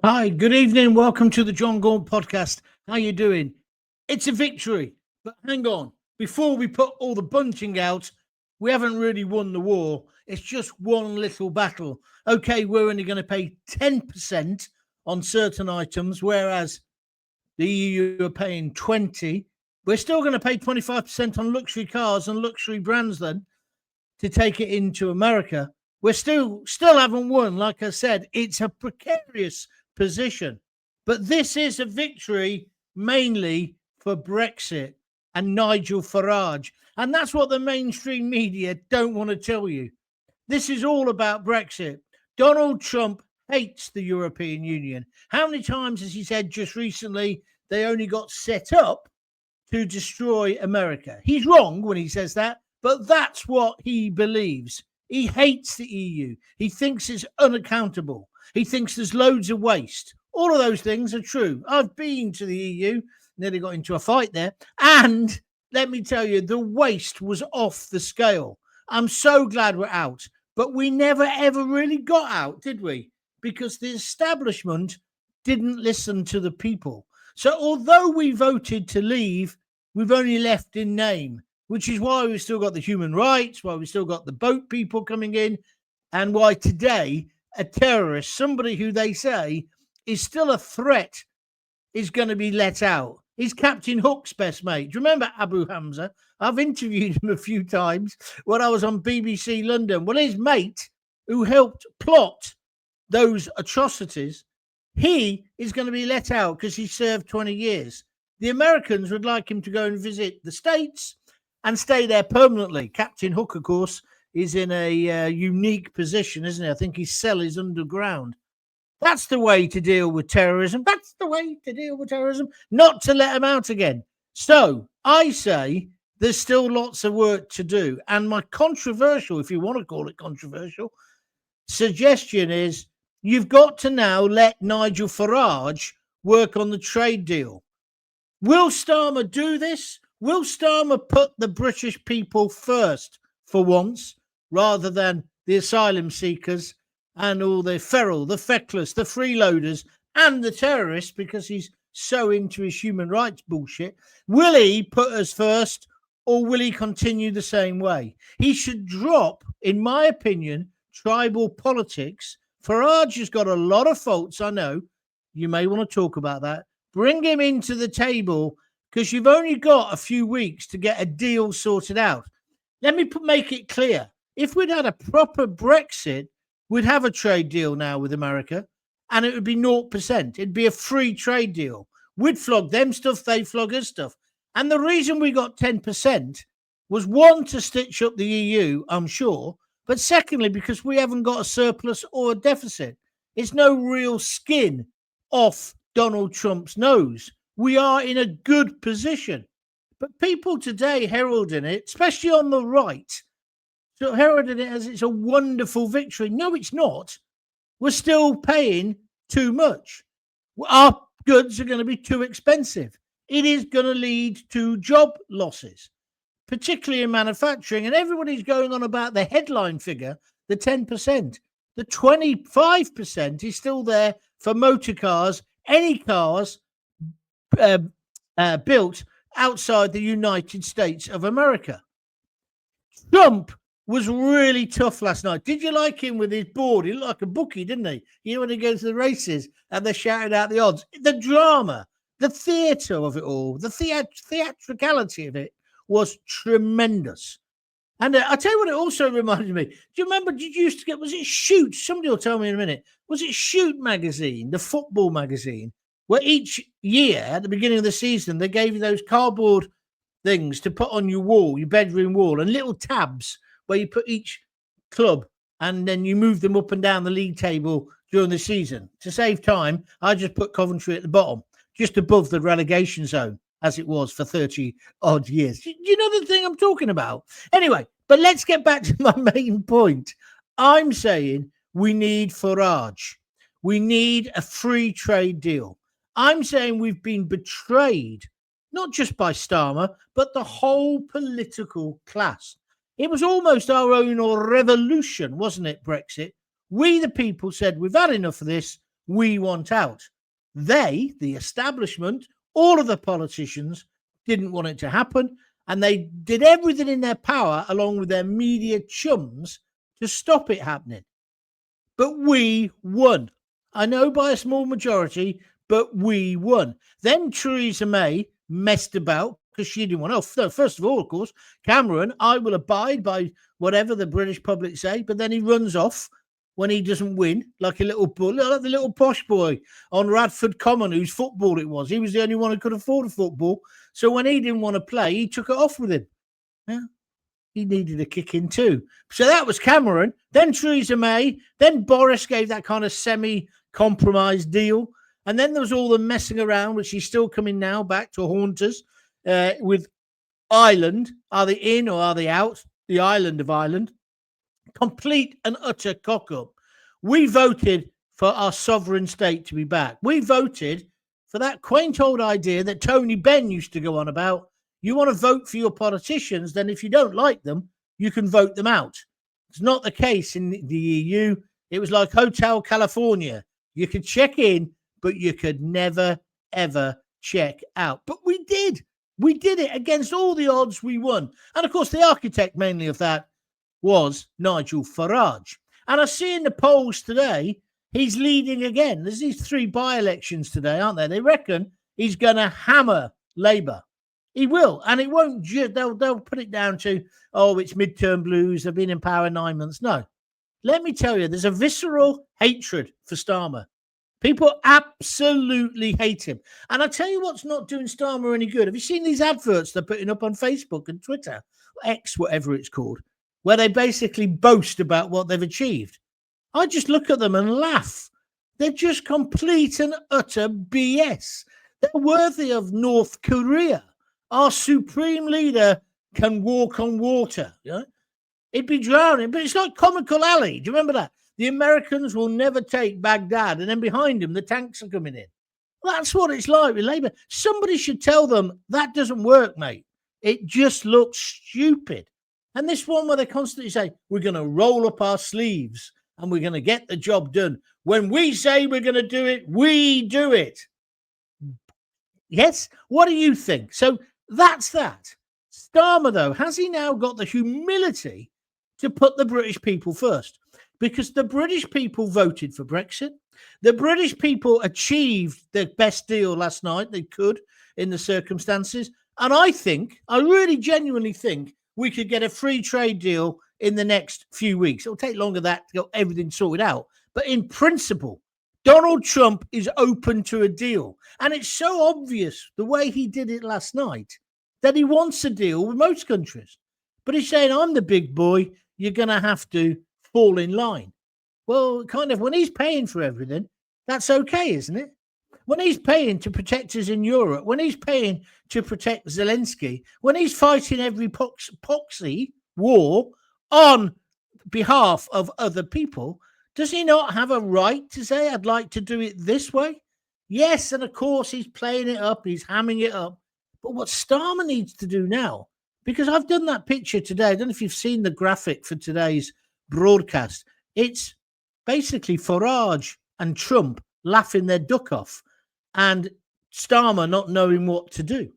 Hi, good evening. Welcome to the Jon Gaunt podcast. How you doing? It's a victory, but hang on. Before we put all the bunting out, we haven't really won the war. It's just one little battle. Okay, we're only going to pay 10% on certain items, whereas the EU are paying 20. We're still going to pay 25% on luxury cars and luxury brands then to take it into America. We're still haven't won. Like I said, it's a precarious position. But this is a victory mainly for Brexit and Nigel Farage. And that's what the mainstream media don't want to tell you. This is all about Brexit. Donald Trump hates the European Union. How many times has he said just recently they only got set up to destroy America? He's wrong when he says that, but that's what he believes. He hates the EU. He thinks it's unaccountable. He thinks there's loads of waste. All of those things are true. I've been to the EU, nearly got into a fight there. And let me tell you, the waste was off the scale. I'm so glad we're out. But we never, ever really got out, did we? Because the establishment didn't listen to the people. So although we voted to leave, we've only left in name, which is why we've still got the human rights, why we've still got the boat people coming in, and why today a terrorist, somebody who they say is still a threat, is going to be let out. He's Captain Hook's best mate. Do you remember Abu Hamza? I've interviewed him a few times when I was on BBC London. Well, his mate, who helped plot those atrocities, he is going to be let out because he served 20 years. The Americans would like him to go and visit the States and stay there permanently. Captain Hook, of course, is in a unique position, isn't he? I think his cell is underground. That's the way to deal with terrorism. That's the way to deal with terrorism, not to let them out again. So I say there's still lots of work to do. And my controversial, if you want to call it controversial, suggestion is you've got to now let Nigel Farage work on the trade deal. Will Starmer do this? Will Starmer put the British people first for once, rather than the asylum seekers and all the feral, the feckless, the freeloaders, and the terrorists, because he's so into his human rights bullshit? Will he put us first, or will he continue the same way? He should drop, in my opinion, tribal politics. Farage has got a lot of faults, I know. You may want to talk about that. Bring him into the table, because you've only got a few weeks to get a deal sorted out. Let me make it clear. If we'd had a proper Brexit, we'd have a trade deal now with America, and it would be 0%. It'd be a free trade deal. We'd flog them stuff, they'd flog us stuff. And the reason we got 10% was, one, to stitch up the EU, I'm sure, but secondly, because we haven't got a surplus or a deficit. It's no real skin off Donald Trump's nose. We are in a good position. But people today heralding it, especially on the right, so heralding it as it's a wonderful victory. No, it's not. We're still paying too much. Our goods are going to be too expensive. It is going to lead to job losses, particularly in manufacturing. And everybody's going on about the headline figure, the 10%. The 25% is still there for motor cars, any cars built outside the United States of America. Trump was really tough last night. Did you like him with his board? He looked like a bookie, didn't he? You know, when he goes to the races and they're shouting out the odds. The drama, the theatre of it all, the theatricality of it was tremendous. And I tell you what, it also reminded me. Do you remember, did you used to get, was it Shoot? Somebody will tell me in a minute. Was it Shoot magazine, the football magazine, where each year at the beginning of the season, they gave you those cardboard things to put on your wall, your bedroom wall, and little tabs where you put each club, and then you move them up and down the league table during the season. To save time, I just put Coventry at the bottom, just above the relegation zone, as it was for 30 odd years. Do you know the thing I'm talking about? Anyway, but let's get back to my main point. I'm saying we need Farage. We need a free trade deal. I'm saying we've been betrayed, not just by Starmer, but the whole political class. It was almost our own revolution, wasn't it, Brexit? We, the people, said, we've had enough of this. we want out. They, the establishment, all of the politicians, didn't want it to happen, and they did everything in their power, along with their media chums, to stop it happening. But we won. I know by a small majority, but we won. Then Theresa May messed about because she didn't want to. First of all, of course, Cameron, I will abide by whatever the British public say, but then he runs off when he doesn't win, like a little bull, like the little posh boy on Radford Common, whose football it was. He was the only one who could afford a football. So when he didn't want to play, he took it off with him. Yeah. He needed a kick in too. So that was Cameron. Then Theresa May. Then Boris gave that kind of semi-compromise deal. And then there was all the messing around, which he's still coming now back to haunt us with Ireland. Are they in or are they out? The island of Ireland. Complete and utter cock-up. We voted for our sovereign state to be back. We voted for that quaint old idea that Tony Benn used to go on about. You want to vote for your politicians, then if you don't like them, you can vote them out. It's not the case in the EU. It was like Hotel California. You could check in, but you could never, ever check out. But we did. We did it against all the odds. We won. And of course, the architect mainly of that was Nigel Farage. And I see in the polls today, he's leading again. There's these 3 by-elections today, aren't there? They reckon he's going to hammer Labour. He will. And it won't just, they'll put it down to, oh, it's midterm blues. They've been in power 9 months. No. Let me tell you, there's a visceral hatred for Starmer. People absolutely hate him. And I tell you what's not doing Starmer any good. Have you seen these adverts they're putting up on Facebook and Twitter, X, whatever it's called, where they basically boast about what they've achieved? I just look at them and laugh. They're just complete and utter BS. They're worthy of North Korea. Our supreme leader can walk on water. You know? He'd be drowning, but it's like Comical Alley. Do you remember that? The Americans will never take Baghdad, and then behind him, the tanks are coming in. Well, that's what it's like with Labour. Somebody should tell them that doesn't work, mate. It just looks stupid. And this one where they constantly say, we're going to roll up our sleeves and we're going to get the job done. When we say we're going to do it, we do it. Yes? What do you think? So that's that. Starmer, though, has he now got the humility to put the British people first? Because the British people voted for Brexit. The British people achieved the best deal last night they could in the circumstances. And I really genuinely think we could get a free trade deal in the next few weeks. It'll take longer than that to get everything sorted out. But in principle, Donald Trump is open to a deal. And it's so obvious the way he did it last night that he wants a deal with most countries. But he's saying, I'm the big boy. You're going to have to fall in line. Well, kind of when he's paying for everything, that's okay, isn't it? When he's paying to protect us in Europe, when he's paying to protect Zelensky, when he's fighting every proxy war on behalf of other people, does he not have a right to say, I'd like to do it this way? Yes, and of course he's playing it up, he's hamming it up. But what Starmer needs to do now, because I've done that picture today, I don't know if you've seen the graphic for today's broadcast. It's basically Farage and Trump laughing their duck off and Starmer not knowing what to do.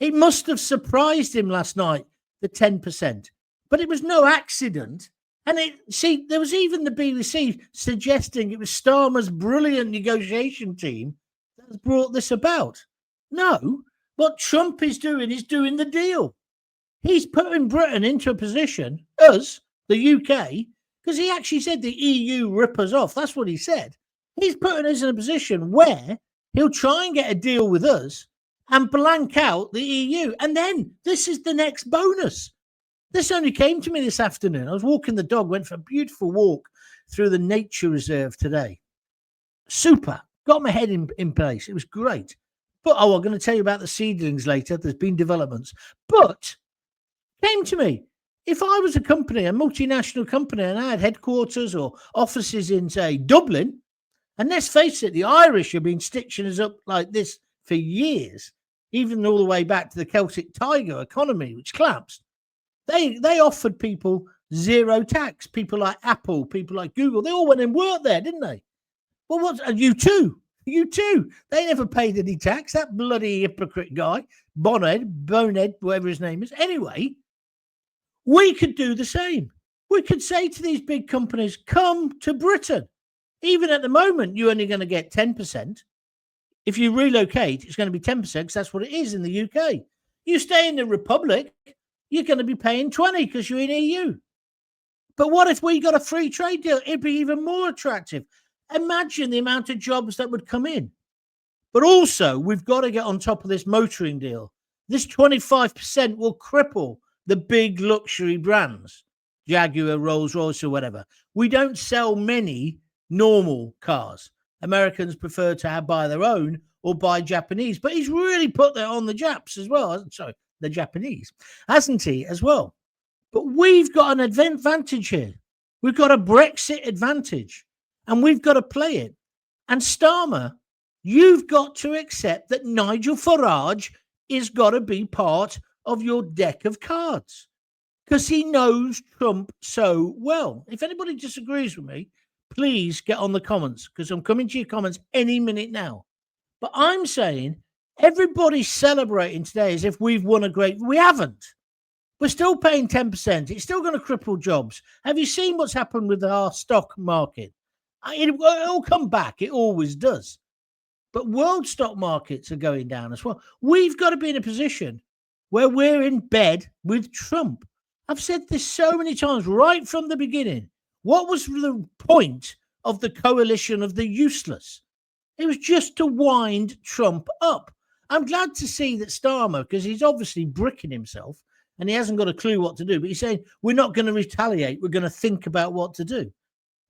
It must have surprised him last night, the 10%. But it was no accident. And there was even the BBC suggesting it was Starmer's brilliant negotiation team that has brought this about. No, what Trump is doing the deal. He's putting Britain into a position, us, the UK, because he actually said the EU rip us off. That's what he said. He's putting us in a position where he'll try and get a deal with us and blank out the EU. And then this is the next bonus. This only came to me this afternoon. I was walking the dog, went for a beautiful walk through the nature reserve today. Super. Got my head in place. It was great. But, I'm going to tell you about the seedlings later. There's been developments. But came to me. If I was a company, a multinational company, and I had headquarters or offices in, say, Dublin, and let's face it, the Irish have been stitching us up like this for years, even all the way back to the Celtic Tiger economy, which collapsed. They offered people zero tax. People like Apple, people like Google, they all went and worked there, didn't they? Well, what? You too. You too. They never paid any tax. That bloody hypocrite guy, Bonehead, whatever his name is. Anyway, we could do the same. We could say to these big companies, come to Britain. Even at the moment, you're only going to get 10%. If you relocate, it's going to be 10% because that's what it is in the UK. You stay in the Republic, you're going to be paying 20 because you're in EU. But what if we got a free trade deal? It'd be even more attractive. Imagine the amount of jobs that would come in. But also, we've got to get on top of this motoring deal. This 25% will cripple the big luxury brands, Jaguar, Rolls-Royce or whatever. We don't sell many normal cars. Americans prefer to buy their own or buy Japanese. But he's really put that on the Japs as well. Sorry, the Japanese, hasn't he, as well? But we've got an advantage here. We've got a Brexit advantage, and we've got to play it. And Starmer, you've got to accept that Nigel Farage is got to be part of your deck of cards because he knows Trump so well. If anybody disagrees with me, please get on the comments because I'm coming to your comments any minute now. But I'm saying everybody's celebrating today as if we've won a great... We haven't. We're still paying 10%. It's still going to cripple jobs. Have you seen what's happened with our stock market? It'll come back. It always does. But world stock markets are going down as well. We've got to be in a position where we're in bed with Trump. I've said this so many times right from the beginning. What was the point of the coalition of the useless? It was just to wind Trump up. I'm glad to see that Starmer, because he's obviously bricking himself and he hasn't got a clue what to do, but he's saying, we're not going to retaliate. We're going to think about what to do.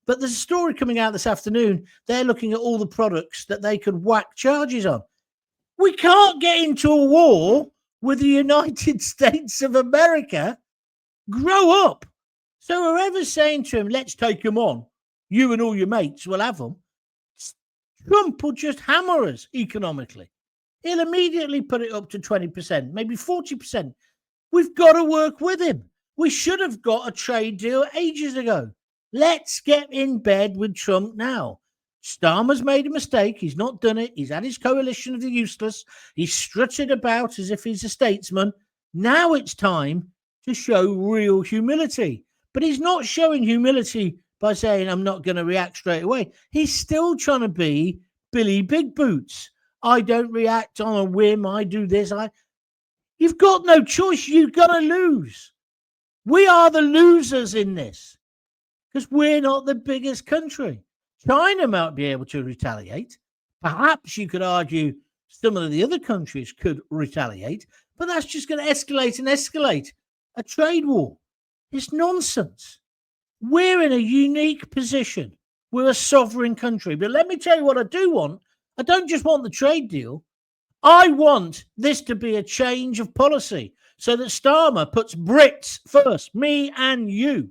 But there's a story coming out this afternoon. They're looking at all the products that they could whack charges on. We can't get into a war with the United States of America. Grow up. So whoever's saying to him, let's take him on, you and all your mates will have them, Trump will just hammer us economically. He'll immediately put it up to 20%, maybe 40%. We've got to work with him. We should have got a trade deal ages ago. Let's get in bed with Trump now. Starmer's made a mistake. He's not done it. He's had his coalition of the useless. He's strutted about as if he's a statesman. Now it's time to show real humility. But he's not showing humility by saying, I'm not going to react straight away. He's still trying to be Billy Big Boots. I don't react on a whim. I do this. You've got no choice. You've got to lose. We are the losers in this because we're not the biggest country. China might be able to retaliate. Perhaps you could argue some of the other countries could retaliate, but that's just going to escalate and escalate a trade war. It's nonsense. We're in a unique position. We're a sovereign country. But let me tell you what I do want. I don't just want the trade deal. I want this to be a change of policy so that Starmer puts Brits first, me and you,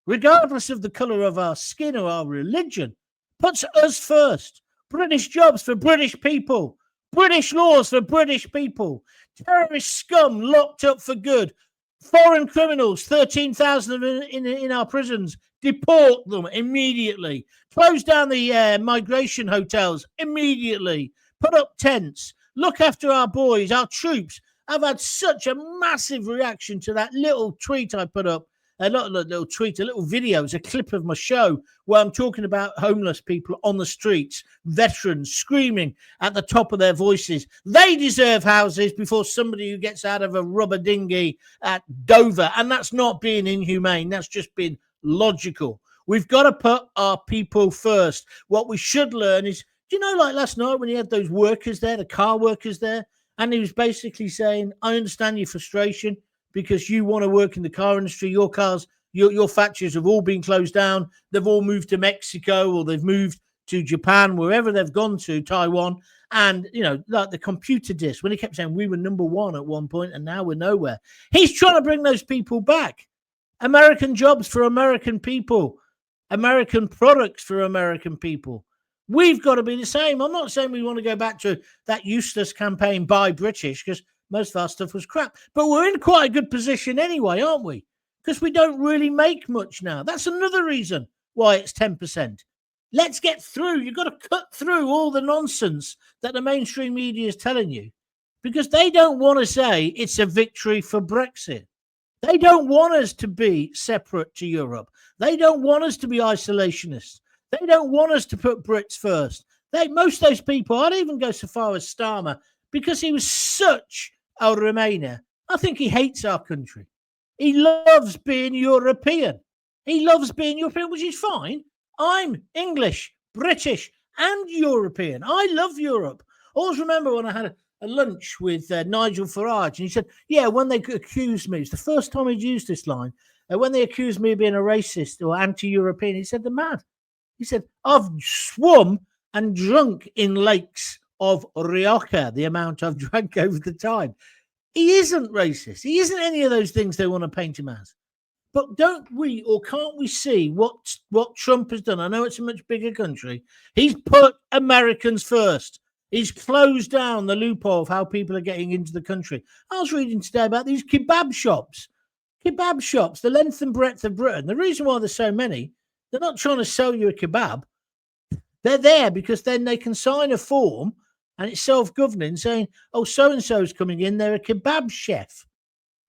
regardless of the colour of our skin or our religion, puts us first. British jobs for British people. British laws for British people. Terrorist scum locked up for good. Foreign criminals, 13,000 in our prisons. Deport them immediately. Close down the migration hotels immediately. Put up tents. Look after our boys, our troops. I've had such a massive reaction to that little tweet I put up. A little tweet, a little video. It's a clip of my show where I'm talking about homeless people on the streets, veterans screaming at the top of their voices. They deserve houses before somebody who gets out of a rubber dinghy at Dover. And that's not being inhumane. That's just being logical. We've got to put our people first. What we should learn is, do you know, like last night when he had those workers there, the car workers there, and he was basically saying, I understand your frustration, because you want to work in the car industry. Your cars, your factories have all been closed down. They've all moved to Mexico or they've moved to Japan, wherever they've gone to, Taiwan. And, you know, like the computer disc, when he kept saying we were number one at one point and now we're nowhere. He's trying to bring those people back. American jobs for American people. American products for American people. We've got to be the same. I'm not saying we want to go back to that useless campaign, Buy British, because most of our stuff was crap. But we're in quite a good position anyway, aren't we? Because we don't really make much now. That's another reason why it's 10%. Let's get through. You've got to cut through all the nonsense that the mainstream media is telling you, because they don't want to say it's a victory for Brexit. They don't want us to be separate to Europe. They don't want us to be isolationists. They don't want us to put Brits first. Most of those people, I'd even go so far as Starmer, because he was such a Remainer. I think he hates our country. He loves being European. He loves being European, which is fine. I'm English, British, and European. I love Europe. I always remember when I had a lunch with Nigel Farage, and he said, yeah, when they accused me, it's the first time he'd used this line, when they accused me of being a racist or anti-European, he said, they're mad. He said, I've swum and drunk in lakes of Rioja, the amount I've drank over the time. He isn't racist. He isn't any of those things they want to paint him as. But don't we, or can't we see what Trump has done? I know it's a much bigger country. He's put Americans first. He's closed down the loophole of how people are getting into the country. I was reading today about these kebab shops. Kebab shops, the length and breadth of Britain. The reason why there's so many, they're not trying to sell you a kebab. They're there because then they can sign a form and it's self-governing saying, oh, so-and-so's coming in. They're a kebab chef.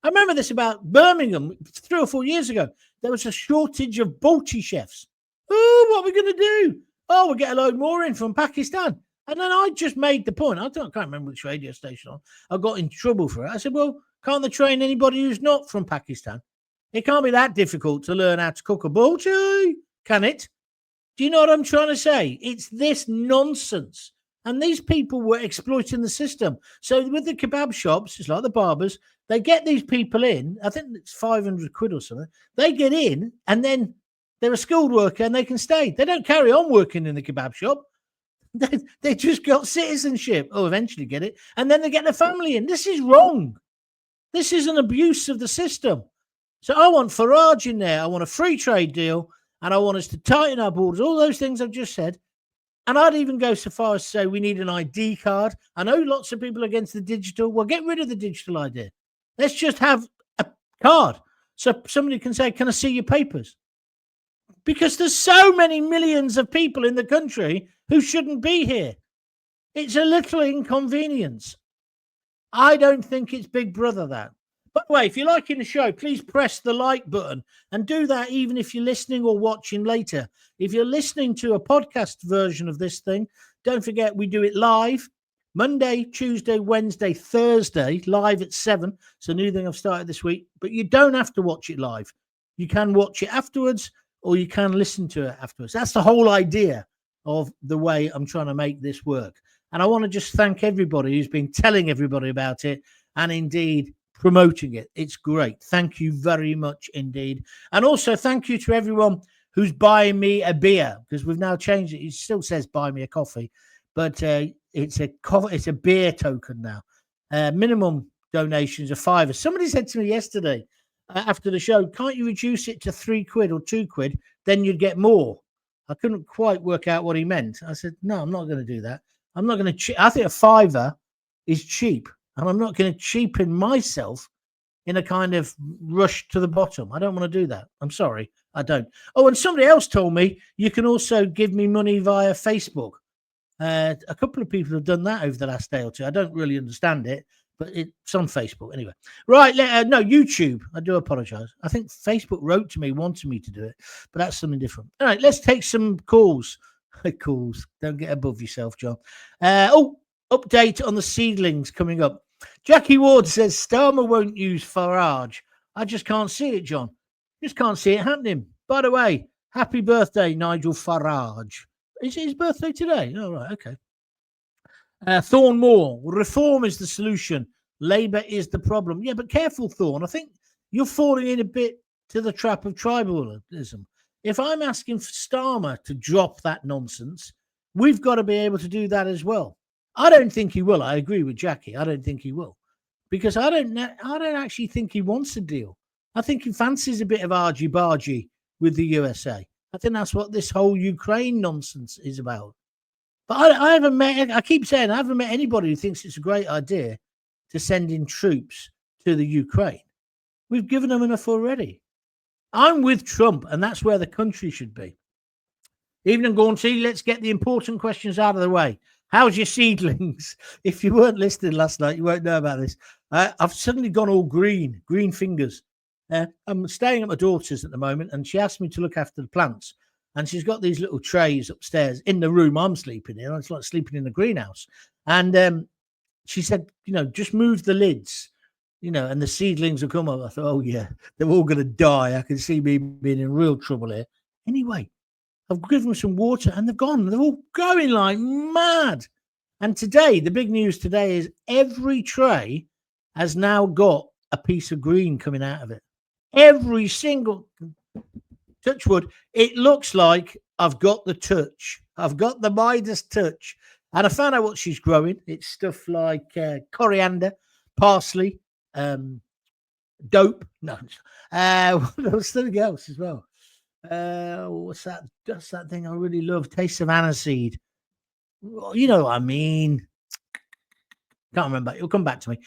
I remember this about Birmingham 3 or 4 years ago. There was a shortage of Balti chefs. Oh, what are we going to do? Oh, we'll get a load more in from Pakistan. And then I just made the point. I can't remember which radio station I got in trouble for it. I said, well, can't they train anybody who's not from Pakistan? It can't be that difficult to learn how to cook a Balti, can it? Do you know what I'm trying to say? It's this nonsense. And these people were exploiting the system. So with the kebab shops, it's like the barbers, they get these people in. I think it's 500 quid or something. They get in and then they're a skilled worker and they can stay. They don't carry on working in the kebab shop. They just got citizenship. Oh, eventually get it. And then they get their family in. This is wrong. This is an abuse of the system. So I want Farage in there. I want a free trade deal. And I want us to tighten our borders. All those things I've just said. And I'd even go so far as to say we need an ID card. I know lots of people are against the digital. Well, get rid of the digital ID. Let's just have a card. So somebody can say, can I see your papers? Because there's so many millions of people in the country who shouldn't be here. It's a little inconvenience. I don't think it's Big Brother, that. By the way, if you're liking the show, please press the like button and do that even if you're listening or watching later. If you're listening to a podcast version of this thing, don't forget we do it live Monday, Tuesday, Wednesday, Thursday, live at 7. It's a new thing I've started this week, but you don't have to watch it live. You can watch it afterwards or you can listen to it afterwards. That's the whole idea of the way I'm trying to make this work. And I want to just thank everybody who's been telling everybody about it and indeed promoting it. It's great. Thank you very much indeed. And also thank you to everyone who's buying me a beer, because we've now changed it. It still says buy me a coffee, but it's a beer token now. Minimum donations are £5. Somebody said to me yesterday after the show, can't you reduce it to £3 or £2? Then you'd get more. I couldn't quite work out what he meant. I said, no, I'm not going to do that. I'm not going to. I think a £5 is cheap. And I'm not going to cheapen myself in a kind of rush to the bottom. I don't want to do that. I'm sorry. I don't. Oh, and somebody else told me you can also give me money via Facebook. A couple of people have done that over the last day or two. I don't really understand it, but it's on Facebook. Anyway. Right. No, YouTube. I do apologize. I think Facebook wrote to me, wanted me to do it, but that's something different. All right. Let's take some calls. Calls. Don't get above yourself, John. Update on the seedlings coming up. Jackie Ward says Starmer won't use Farage. I just can't see it, John. Just can't see it happening. By the way, happy birthday, Nigel Farage. Is it his birthday today? Oh, right. Okay. Thorn Moore. Reform is the solution. Labour is the problem. Yeah, but careful, Thorn. I think you're falling in a bit to the trap of tribalism. If I'm asking for Starmer to drop that nonsense, we've got to be able to do that as well. I don't think he will. I agree with Jackie. I don't think he will, because I don't actually think he wants a deal. I think he fancies a bit of argy-bargy with the USA. I think that's what this whole Ukraine nonsense is about. But I haven't met. I keep saying I haven't met anybody who thinks it's a great idea to send in troops to the Ukraine. We've given them enough already. I'm with Trump, and that's where the country should be. Evening, Gaunty. Let's get the important questions out of the way. How's your seedlings? If you weren't listening last night, you won't know about this. I've suddenly gone all green fingers. I'm staying at my daughter's at the moment, and she asked me to look after the plants. And she's got these little trays upstairs in the room I'm sleeping in. It's like sleeping in the greenhouse. And she said, just move the lids, and the seedlings will come up. I thought, oh, yeah, they're all going to die. I can see me being in real trouble here. Anyway, I've given them some water and they've gone. They're all going like mad. And today, the big news today is every tray has now got a piece of green coming out of it. Every single, touch wood, it looks like I've got the touch. I've got the Midas touch. And I found out what she's growing. It's stuff like coriander, parsley, dope. No, there's something else as well. What's that? That's that thing I really love. Taste of aniseed. You know what I mean. Can't remember. It'll come back to me.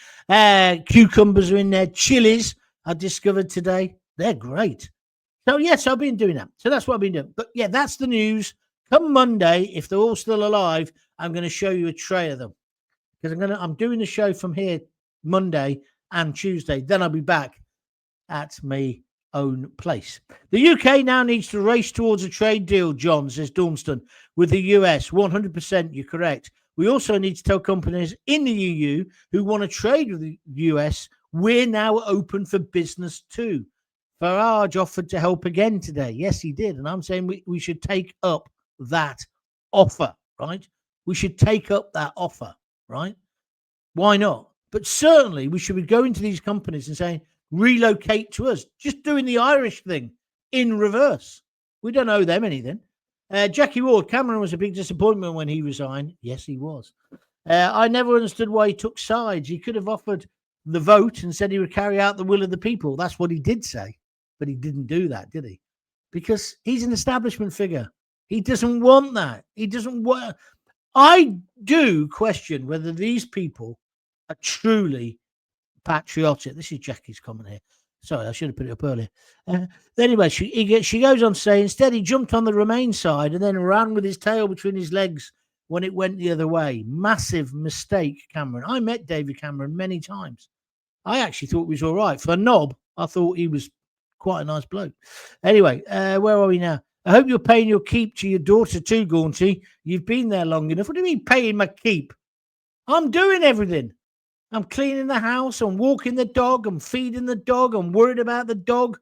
Cucumbers are in there. Chilies I discovered today. They're great. So, yes, I've been doing that. So that's what I've been doing. But, yeah, that's the news. Come Monday, if they're all still alive, I'm going to show you a tray of them. Because I'm doing the show from here Monday and Tuesday. Then I'll be back at my own place. The UK now needs to race towards a trade deal, John, says Dormston, with the US. 100%, you're correct. We also need to tell companies in the EU who want to trade with the US, we're now open for business too. Farage offered to help again today. Yes, he did. And I'm saying we should take up that offer, right? We should take up that offer, right? Why not? But certainly we should be going to these companies and saying, relocate to us, just doing the Irish thing in reverse. We don't owe them anything. Jackie Ward, Cameron was a big disappointment when he resigned. Yes, he was. I never understood why he took sides. He could have offered the vote and said he would carry out the will of the people. That's what he did say. But he didn't do that, did he? Because he's an establishment figure. He doesn't want that. He doesn't want. I do question whether these people are truly patriotic. This is Jackie's comment here. Sorry, I should have put it up earlier. Anyway, she goes on to say, instead he jumped on the Remain side and then ran with his tail between his legs when it went the other way. Massive mistake, Cameron. I met David Cameron many times. I actually thought he was all right. For a knob, I thought he was quite a nice bloke. Anyway, where are we now? I hope you're paying your keep to your daughter too, Gaunty. You've been there long enough. What do you mean paying my keep? I'm doing everything. I'm cleaning the house. I'm walking the dog. I'm feeding the dog. I'm worried about the dog.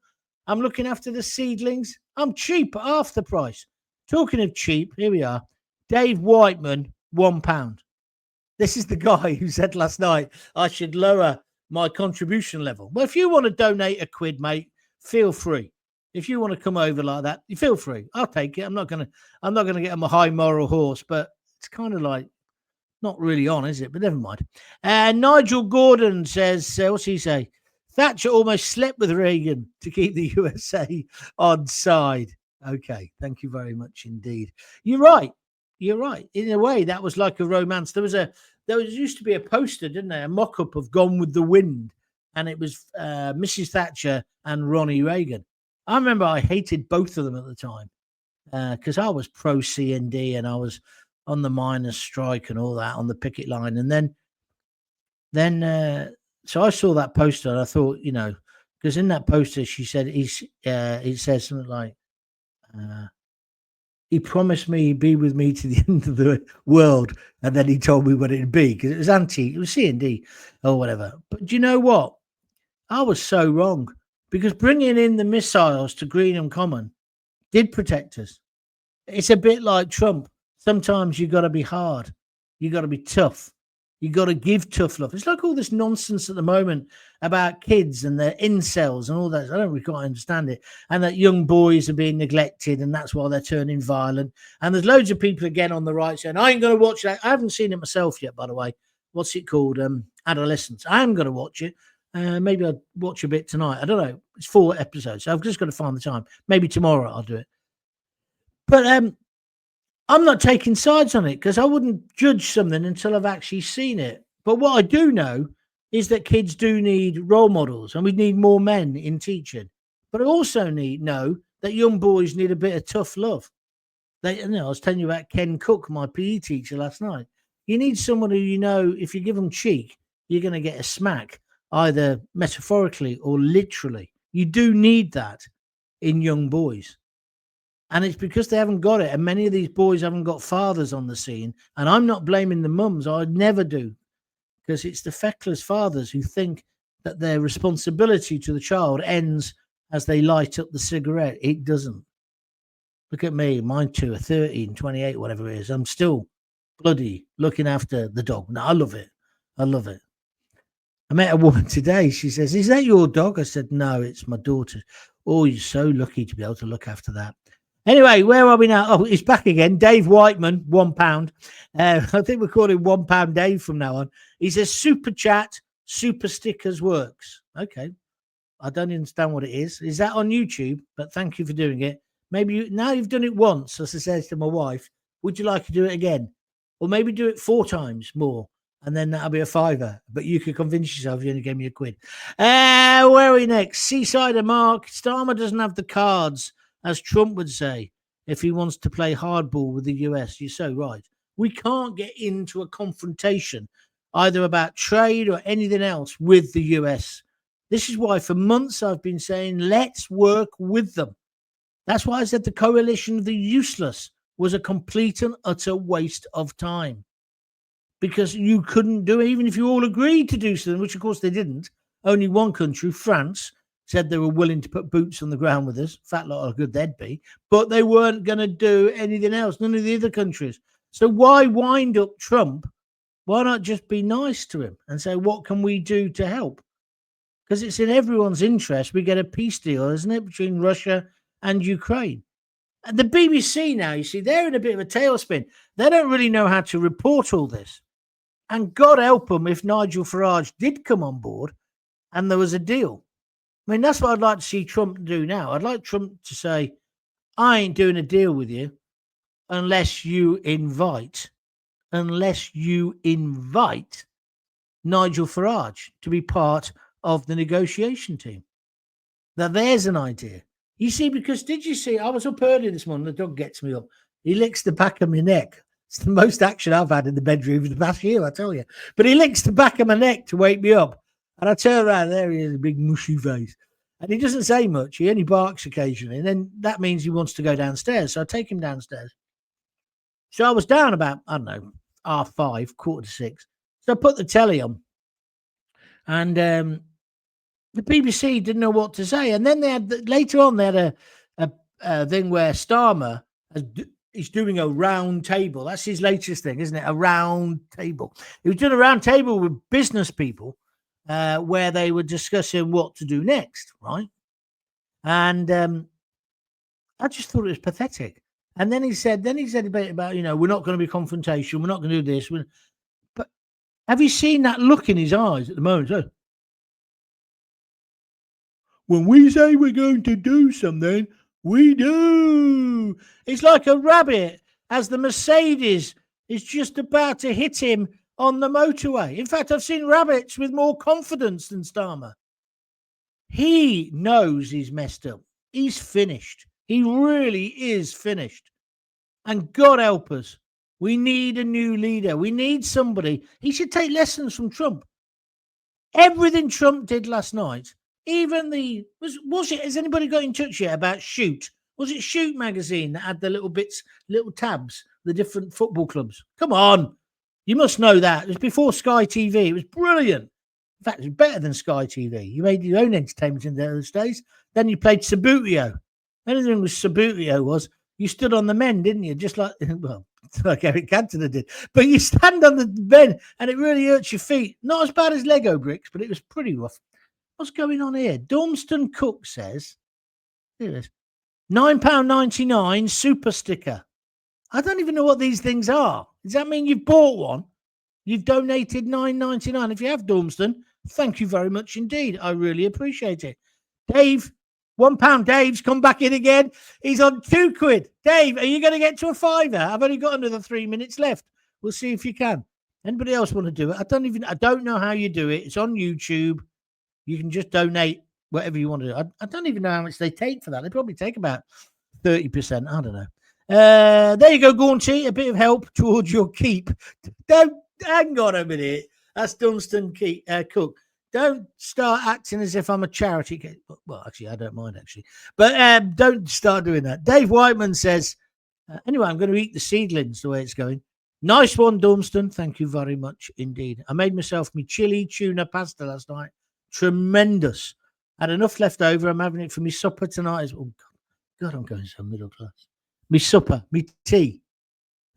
I'm looking after the seedlings. I'm cheap at half the price. Talking of cheap, here we are. Dave Whiteman, £1. This is the guy who said last night I should lower my contribution level. Well, if you want to donate £1, mate, feel free. If you want to come over like that, you feel free. I'll take it. I'm not gonna get on my high moral horse, but it's kind of like not really on, is it? But never mind. Nigel Gordon says, what's he say? Thatcher almost slept with Reagan to keep the USA on side. Okay, thank you very much indeed. You're right. In a way, that was like a romance. There used to be a poster, didn't there? A mock-up of Gone with the Wind, and it was Mrs. Thatcher and Ronnie Reagan. I remember I hated both of them at the time because I was pro CND and I was on the miners' strike and all that on the picket line. And then so I saw that poster and I thought, because in that poster she said it says something like, he promised me he'd be with me to the end of the world, and then he told me what it'd be because it was CND or whatever. But do you know what? I was so wrong because bringing in the missiles to Greenham Common did protect us. It's a bit like Trump. Sometimes you got to be hard. You got to be tough. You got to give tough love. It's like all this nonsense at the moment about kids and their incels and all that. I don't really quite understand it. And that young boys are being neglected and that's why they're turning violent. And there's loads of people again on the right saying, I ain't going to watch that. I haven't seen it myself yet, by the way. What's it called? Adolescence. I am going to watch it. Maybe I'll watch a bit tonight. I don't know. It's 4 episodes. So I've just got to find the time. Maybe tomorrow I'll do it. But I'm not taking sides on it because I wouldn't judge something until I've actually seen it. But what I do know is that kids do need role models and we need more men in teaching. But I also know that young boys need a bit of tough love. I was telling you about Ken Cook, my PE teacher, last night. You need someone who, if you give them cheek, you're going to get a smack, either metaphorically or literally. You do need that in young boys. And it's because they haven't got it. And many of these boys haven't got fathers on the scene. And I'm not blaming the mums. I never do. Because it's the feckless fathers who think that their responsibility to the child ends as they light up the cigarette. It doesn't. Look at me. Mine two are 13, 28, whatever it is. I'm still bloody looking after the dog. No, I love it. I love it. I met a woman today. She says, "Is that your dog?" I said, "No, it's my daughter's." Oh, you're so lucky to be able to look after that. Anyway, where are we now? Oh, he's back again. Dave Whiteman, £1. I think we're calling £1 Dave from now on. He says, "Super chat, super stickers works." Okay. I don't understand what it is. Is that on YouTube? But thank you for doing it. Maybe now you've done it once, as I said to my wife, would you like to do it again? Or maybe do it 4 times more, and then that'll be a £5. But you could convince yourself you only gave me £1. Where are we next? Seasider Mark. Starmer doesn't have the cards, as Trump would say, if he wants to play hardball with the US. You're so right. We can't get into a confrontation either about trade or anything else with the US. This is why for months I've been saying, let's work with them. That's why I said the coalition of the useless was a complete and utter waste of time. Because you couldn't do it, even if you all agreed to do something, which of course they didn't. Only one country, France, said they were willing to put boots on the ground with us. Fat lot of good they'd be. But they weren't going to do anything else, none of the other countries. So why wind up Trump? Why not just be nice to him and say, what can we do to help? Because it's in everyone's interest we get a peace deal, isn't it, between Russia and Ukraine. And the BBC now, you see, they're in a bit of a tailspin. They don't really know how to report all this. And God help them if Nigel Farage did come on board and there was a deal. I mean, that's what I'd like to see Trump do now. I'd like Trump to say, I ain't doing a deal with you unless you invite Nigel Farage to be part of the negotiation team. Now, there's an idea. You see, because did you see, I was up early this morning, the dog gets me up. He licks the back of my neck. It's the most action I've had in the bedroom for the past year, I tell you. But he licks the back of my neck to wake me up. And I turn around, there he is, a big mushy face. And he doesn't say much. He only barks occasionally. And then that means he wants to go downstairs. So I take him downstairs. So I was down about, I don't know, 5:30, 5:45. So I put the telly on. And the BBC didn't know what to say. And then they had, later on, they had a thing where Starmer is doing a round table. That's his latest thing, isn't it? A round table. He was doing a round table with business people where they were discussing what to do next, right? And I just thought it was pathetic. And then he said a bit about, we're not going to be confrontation. We're not going to do this. But have you seen that look in his eyes at the moment? So, when we say we're going to do something, we do. It's like a rabbit as the Mercedes is just about to hit him on the motorway. In fact, I've seen rabbits with more confidence than Starmer. He knows he's messed up. He's finished. He really is finished. And God help us. We need a new leader. We need somebody. He should take lessons from Trump. Everything Trump did last night, even has anybody got in touch yet about Shoot? Was it Shoot magazine that had the little tabs, the different football clubs? Come on. You must know that. It was before Sky TV. It was brilliant. In fact, it was better than Sky TV. You made your own entertainment in those days. Then you played Sabutio. Anything with Sabutio was you stood on the men, didn't you? Just like, well, like Eric Cantona did. But you stand on the men and it really hurts your feet. Not as bad as Lego bricks, but it was pretty rough. What's going on here? Dormston Cook says, here it is, £9.99 super sticker. I don't even know what these things are. Does that mean you've bought one? You've donated £9.99. If you have, Dormston, thank you very much indeed. I really appreciate it. Dave, £1 Dave's come back in again. He's on £2. Dave, are you going to get to a £5? I've only got another 3 minutes left. We'll see if you can. Anybody else want to do it? I don't know how you do it. It's on YouTube. You can just donate whatever you want to do. I don't even know how much they take for that. They probably take about 30%. I don't know. There you go, Gaunty. A bit of help towards your keep. Don't hang on a minute. That's Dunstan Cook. Don't start acting as if I'm a charity. Well, actually, I don't mind, actually. But don't start doing that. Dave Whiteman says, anyway, I'm going to eat the seedlings the way it's going. Nice one, Dunstan. Thank you very much indeed. I made myself my chili tuna pasta last night. Tremendous. Had enough left over. I'm having it for my supper tonight. Oh, God, I'm going so middle class. Me supper, me tea.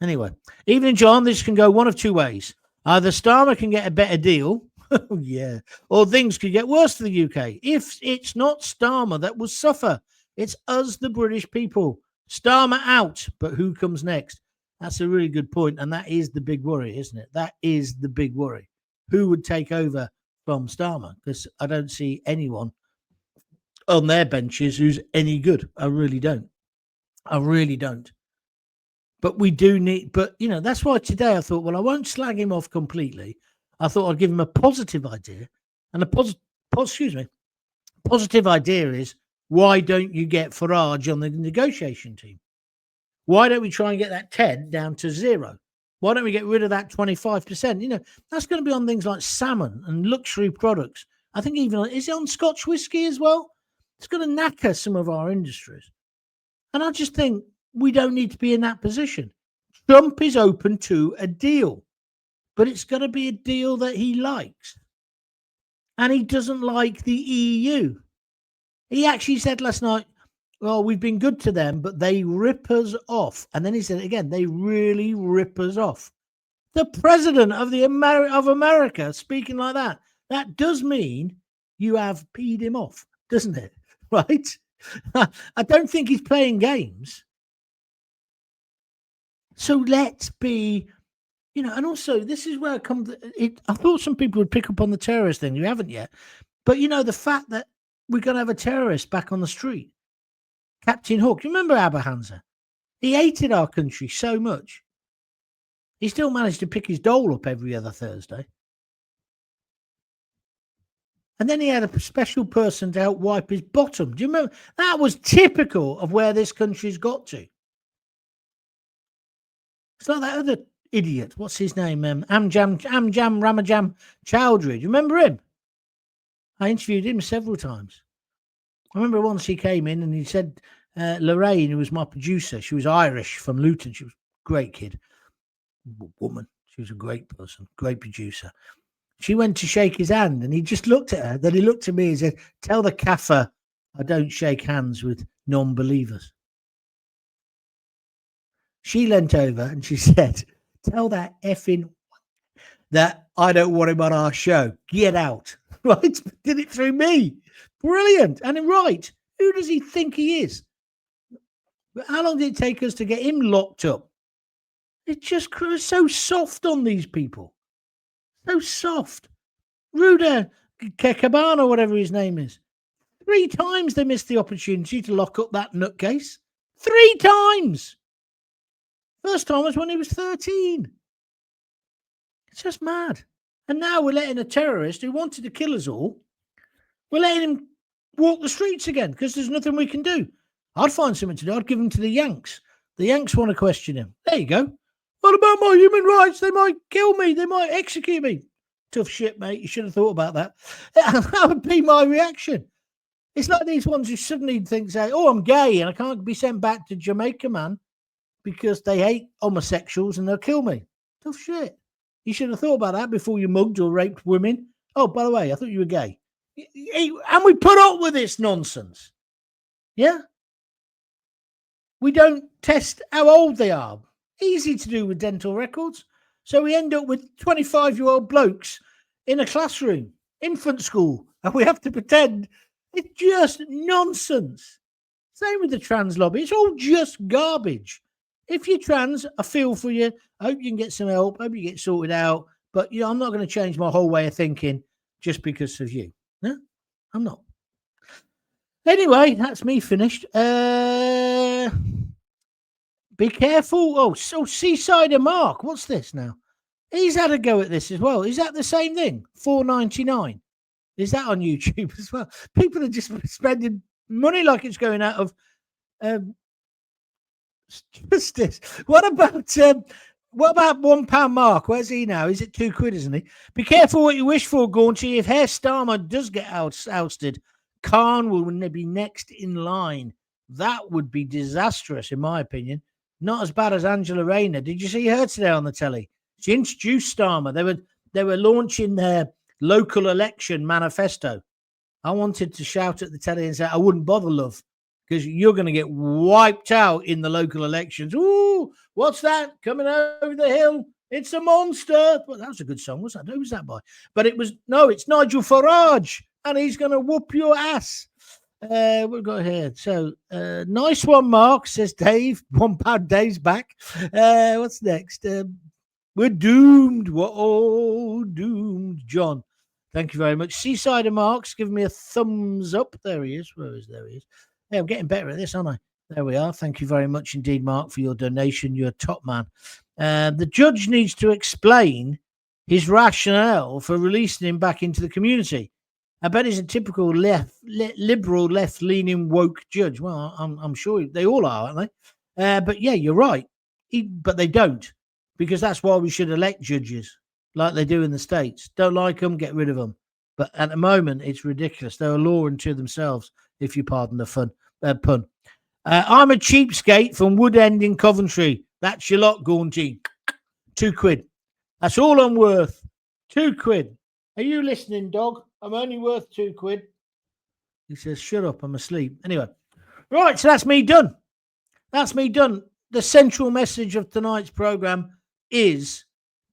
Anyway, Evening John, this can go one of two ways. Either Starmer can get a better deal, oh yeah, or things could get worse for the UK. If it's not Starmer that will suffer, it's us, the British people. Starmer out, but who comes next? That's a really good point, and that is the big worry, isn't it? That is the big worry. Who would take over from Starmer? Because I don't see anyone on their benches who's any good. I really don't. I really don't. But we do need, but that's why today I thought, well, I won't slag him off completely. I thought I'd give him a positive idea. And positive idea is, why don't you get Farage on the negotiation team? Why don't we try and get that 10 down to 0? Why don't we get rid of that 25%? That's going to be on things like salmon and luxury products. I think even, is it on Scotch whiskey as well? It's going to knacker some of our industries. And I just think we don't need to be in that position. Trump is open to a deal, but it's going to be a deal that he likes. And he doesn't like the EU. He actually said last night, well, we've been good to them, but they rip us off. And then he said again, they really rip us off. The president of of America speaking like that, that does mean you have peed him off, doesn't it? Right? I don't think he's playing games. So let's be, and also this is where I come. I thought some people would pick up on the terrorist thing. You haven't yet. But, the fact that we're going to have a terrorist back on the street, Captain Hook. You remember Abahanza? He hated our country so much. He still managed to pick his dole up every other Thursday. And then he had a special person to help wipe his bottom. Do you remember? That was typical of where this country's got to. It's like that other idiot. What's his name? Amjam Ramajam Chowdhury. Do you remember him? I interviewed him several times. I remember once he came in and he said, Lorraine, who was my producer, she was Irish from Luton. She was a great kid, woman. She was a great person, great producer. She went to shake his hand and he just looked at her. Then he looked at me and said, tell the Kaffir I don't shake hands with non-believers. She leant over and she said, tell that effing that I don't want him on our show. Get out. Right? Did it through me. Brilliant. And right. Who does he think he is? How long did it take us to get him locked up? It just was so soft on these people. So soft. Ruda Kekabana, whatever his name is. 3 times they missed the opportunity to lock up that nutcase. 3 times. First time was when he was 13. It's just mad. And now we're letting a terrorist who wanted to kill us all, we're letting him walk the streets again because there's nothing we can do. I'd find something to do. I'd give him to the Yanks. The Yanks want to question him. There you go. What about my human rights? They might kill me. They might execute me. Tough shit, mate. You should have thought about that. That would be my reaction. It's like these ones who suddenly think, say, oh, I'm gay and I can't be sent back to Jamaica, man, because they hate homosexuals and they'll kill me. Tough shit. You should have thought about that before you mugged or raped women. Oh, by the way, I thought you were gay. And we put up with this nonsense. Yeah? We don't test how old they are. Easy to do with dental records. So we end up with 25-year-old blokes in a classroom, infant school, and we have to pretend it's just nonsense. Same with the trans lobby. It's all just garbage. If you're trans, I feel for you. I hope you can get some help. I hope you get sorted out. But, I'm not going to change my whole way of thinking just because of you. No, I'm not. Anyway, that's me finished. Be careful. Oh, so Seasider Mark. What's this now? He's had a go at this as well. Is that the same thing? $4.99. Is that on YouTube as well? People are just spending money like it's going out of Justice. What about £1 Mark? Where's he now? He's at £2, isn't he? Be careful what you wish for, Gaunty. If Keir Starmer does get ousted, Khan will be next in line. That would be disastrous, in my opinion. Not as bad as Angela Rayner. Did you see her today on the telly? She introduced Starmer. They were launching their local election manifesto. I wanted to shout at the telly and say, I wouldn't bother, love, because you're going to get wiped out in the local elections. Ooh, what's that coming over the hill? It's a monster. Well, that was a good song. What's that? Who was that by? But it's Nigel Farage, and he's going to whoop your ass. What we've got here. So, nice one, Mark, says Dave. £1 Dave's back. What's next? We're doomed. We're all doomed. John, thank you very much. Seaside Mark's giving me a thumbs up. There he is. There he is. Hey, I'm getting better at this, aren't I? There we are. Thank you very much indeed, Mark, for your donation. You're a top man. The judge needs to explain his rationale for releasing him back into the community. I bet he's a typical liberal, left-leaning, woke judge. Well, I'm sure they all are, aren't they? But yeah, you're right. But they don't, because that's why we should elect judges like they do in the States. Don't like them, get rid of them. But at the moment, it's ridiculous. They're a law unto themselves, if you pardon the pun. I'm a cheapskate from Woodend in Coventry. That's your lot, Gaunty. £2. That's all I'm worth. £2. Are you listening, dog? I'm only worth £2. He says, shut up, I'm asleep. Anyway, right, so that's me done. The central message of tonight's programme is,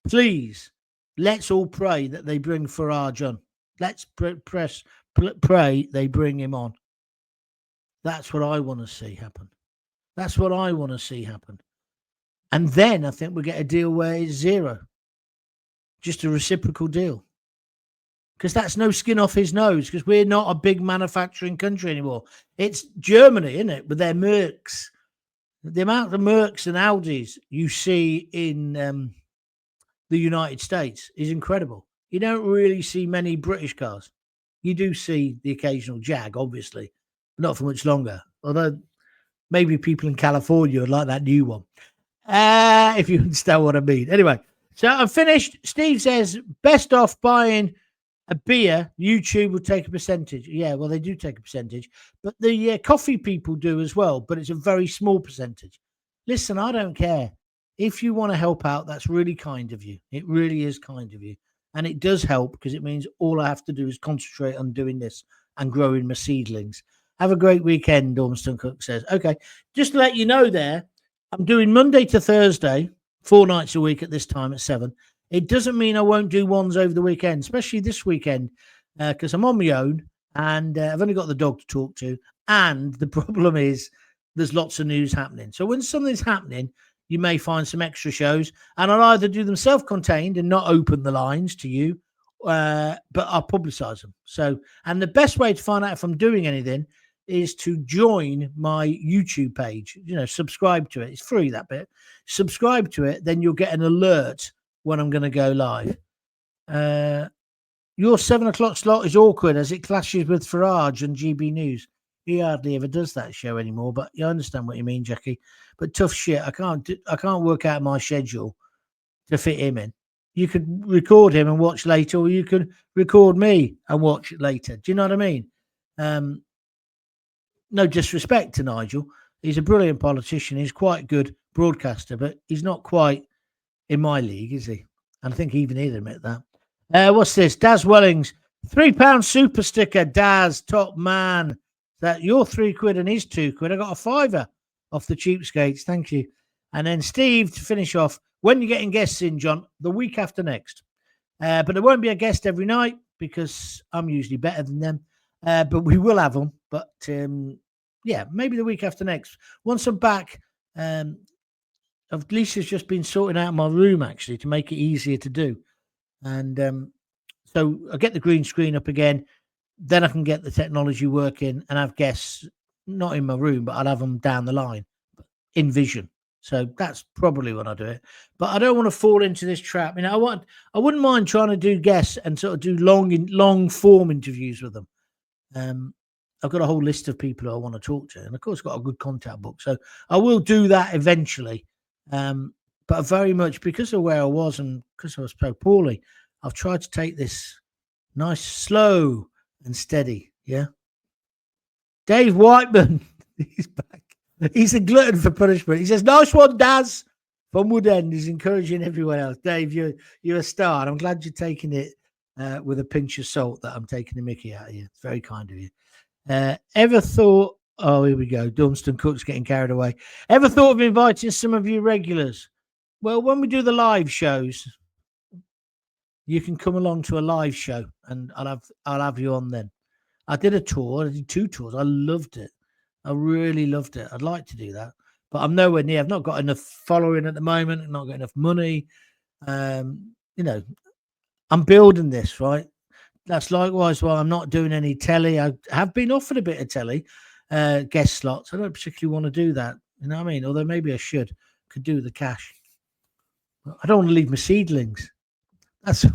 please, let's all pray that they bring Farage on. Let's pray they bring him on. That's what I want to see happen. And then I think we'll get a deal where it's zero. Just a reciprocal deal. Because that's no skin off his nose, because we're not a big manufacturing country anymore. It's Germany, isn't it, with their Mercs. The amount of Mercs and Audis you see in the United States is incredible. You don't really see many British cars. You do see the occasional Jag, obviously, but not for much longer. Although maybe people in California would like that new one. If you understand what I mean. Anyway, so I'm finished. Steve says, best off buying a beer, YouTube will take a percentage. Yeah, well, they do take a percentage, but the coffee people do as well, but it's a very small percentage. Listen, I don't care. If you want to help out, that's really kind of you. It really is kind of you. And it does help, because it means all I have to do is concentrate on doing this and growing my seedlings. Have a great weekend, Ormston Cook says. Okay, just to let you know there, I'm doing Monday to Thursday, 4 nights a week at this time at 7. It doesn't mean I won't do ones over the weekend, especially this weekend, because I'm on my own and I've only got the dog to talk to. And the problem is there's lots of news happening. So when something's happening, you may find some extra shows, and I'll either do them self-contained and not open the lines to you, but I'll publicise them. So, and the best way to find out if I'm doing anything is to join my YouTube page. Subscribe to it. It's free, that bit. Subscribe to it, then you'll get an alert when I'm going to go live. Your 7 o'clock slot is awkward as it clashes with Farage and GB News. He hardly ever does that show anymore, but you understand what you mean, Jackie. But tough shit. I can't work out my schedule to fit him in. You could record him and watch later, or you could record me and watch it later. Do you know what I mean? No disrespect to Nigel. He's a brilliant politician. He's quite a good broadcaster, but he's not quite in my league, is he? And I think even he'd admit that. What's this? Daz Wellings, £3 super sticker. Daz, top man. That your £3 and his £2. I got a £5 off the cheapskates. Thank you. And then Steve, to finish off, when you're getting guests in, John, the week after next. But there won't be a guest every night because I'm usually better than them. But we will have them. But yeah, maybe the week after next. Once I'm back, Lisa's just been sorting out my room, actually, to make it easier to do. And so I'll get the green screen up again. Then I can get the technology working and have guests, not in my room, but I'll have them down the line in vision. So that's probably when I do it. But I don't want to fall into this trap. I wouldn't mind trying to do guests and sort of do long form interviews with them. I've got a whole list of people who I want to talk to, and of course, got a good contact book. So I will do that eventually. But very much because of where I was and because I was so poorly, I've tried to take this nice, slow and steady. Yeah. Dave Whiteman, he's back. He's a glutton for punishment. He says, "Nice one, Daz." From Woodend, he's encouraging everyone else. Dave, you're a star. And I'm glad you're taking it with a pinch of salt that I'm taking the mickey out of you. It's very kind of you. Ever thought? Oh, here we go. Dunstan Cook's getting carried away. Ever thought of inviting some of you regulars? Well, when we do the live shows, you can come along to a live show, and I'll have you on then. I did a tour. I did 2 tours. I loved it. I really loved it. I'd like to do that, but I'm nowhere near. I've not got enough following at the moment. I've not got enough money. I'm building this, right? That's likewise why I'm not doing any telly. I have been offered a bit of telly, guest slots. I don't particularly want to do that. You know what I mean? Although maybe I could do the cash. I don't want to leave my seedlings. That's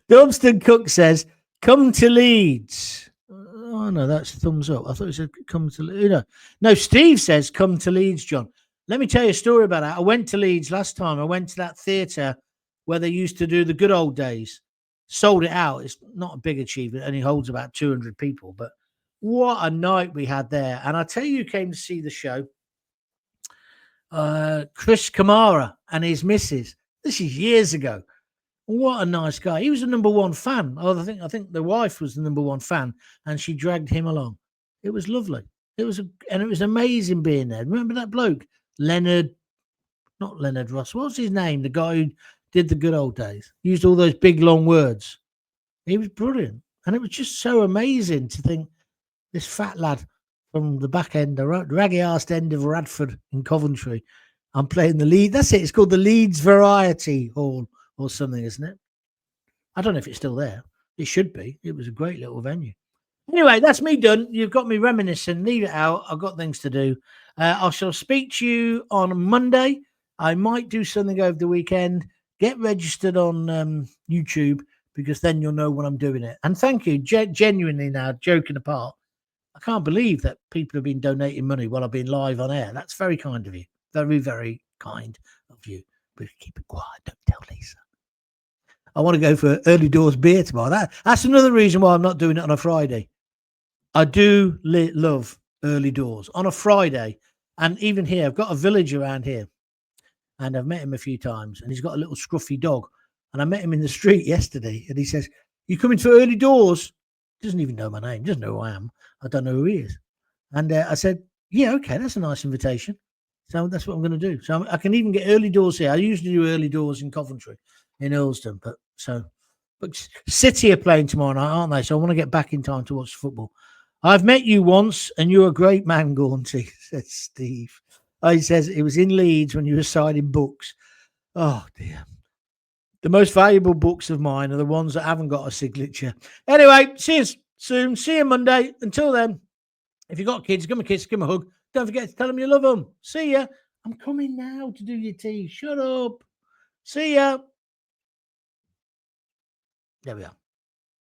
Dunstan Cook says, "Come to Leeds." Oh no, that's thumbs up. I thought it said come to Leeds. No, Steve says come to Leeds, John. Let me tell you a story about that. I went to Leeds last time. I went to that theatre where they used to do the good old days. Sold it out. It's not a big achievement. It only holds about 200 people. But what a night we had there. And I tell you who came to see the show. Chris Kamara and his missus. This is years ago. What a nice guy. He was the number 1 fan. Oh, I think the wife was the number 1 fan, and she dragged him along. It was lovely. It was amazing being there. Remember that bloke? Not Leonard Ross. What's his name? The guy who did the good old days. Used all those big long words. He was brilliant. And it was just so amazing to think this fat lad from the back end, the raggy-arsed end of Radford in Coventry. I'm playing the Leeds. That's it. It's called the Leeds Variety Hall or something, isn't it? I don't know if it's still there. It should be. It was a great little venue. Anyway, that's me done. You've got me reminiscing. Leave it out. I've got things to do. I shall speak to you on Monday. I might do something over the weekend. Get registered on YouTube, because then you'll know when I'm doing it. And thank you, genuinely now, joking apart. I can't believe that people have been donating money while I've been live on air. That's very kind of you. Very, very kind of you. But keep it quiet. Don't tell Lisa. I want to go for early doors beer tomorrow. That's another reason why I'm not doing it on a Friday. I do love early doors on a Friday. And even here, I've got a village around here, and I've met him a few times, and he's got a little scruffy dog. And I met him in the street yesterday, and he says, "You coming to early doors?" He doesn't even know my name. He doesn't know who I am. I don't know who he is. And I said, "Yeah, okay, that's a nice invitation." So that's what I'm going to do. So I can even get early doors here. I usually do early doors in Coventry, in Earlsdon. But City are playing tomorrow night, aren't they? So I want to get back in time to watch football. "I've met you once, and you're a great man, Gaunty," says Steve. He says it was in Leeds when you were signing books. Oh, dear. The most valuable books of mine are the ones that haven't got a signature. Anyway, see you soon. See you Monday. Until then, if you've got kids, give them a kiss, give them a hug. Don't forget to tell them you love them. See ya. I'm coming now to do your tea. Shut up. See ya. There we are.